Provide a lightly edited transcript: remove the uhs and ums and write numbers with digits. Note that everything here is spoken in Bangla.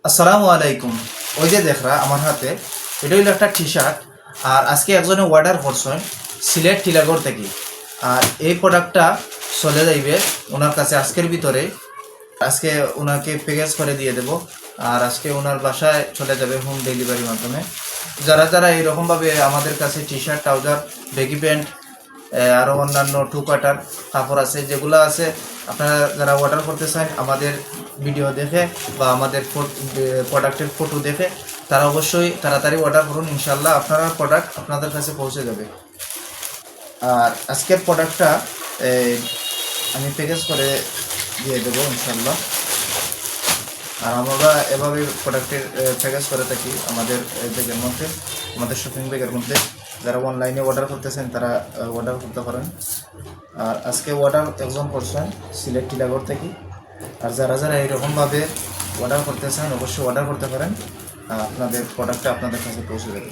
আসসালামু আলাইকুম। ওই যে দেখরা আমার হাতে এটা হইল একটা টি শার্ট। আর আজকে একজনে অর্ডার করছেন সিলেট টিলাগড় থেকে। আর এই প্রোডাক্টটা চলে যাইবে ওনার কাছে আজকের ভিতরে। আজকে ওনাকে প্যাকেজ করে দিয়ে দেব। আর আজকে ওনার বাসায় চলে যাবে হোম ডেলিভারির মাধ্যমে। যারা যারা এইরকমভাবে আমাদের কাছে T shirt, trouser, baggy pant, আরও অন্যান্য টু কোয়ার্টার কাপড় আছে, যেগুলো আছে আপনারা যারা অর্ডার করতে চান আমাদের ভিডিও দেখে বা আমাদের প্রোডাক্টের ফটো দেখে তারা অবশ্যই তাড়াতাড়ি অর্ডার করুন। ইনশাল্লাহ আপনারা প্রোডাক্ট আপনাদের কাছে পৌঁছে যাবে। আর আজকের প্রোডাক্টটা আমি প্যাকেজ করে দিয়ে দেবো ইনশাল্লাহ। আর আমরা এভাবে প্রোডাক্টের প্যাকেজ করে থাকি আমাদের ব্যাগের মধ্যে, আমাদের শপিং ব্যাগের মধ্যে। যারা অনলাইনে অর্ডার করতেছেন তারা অর্ডার করতে পারেন। আর আজকে অর্ডার একজন করছেন সিলেট টিলাগড় থেকে। আর যারা যারা এইরকমভাবে অর্ডার করতে চান অবশ্যই অর্ডার করতে পারেন। আপনাদের প্রোডাক্টটা আপনাদের কাছে পৌঁছে দেবে।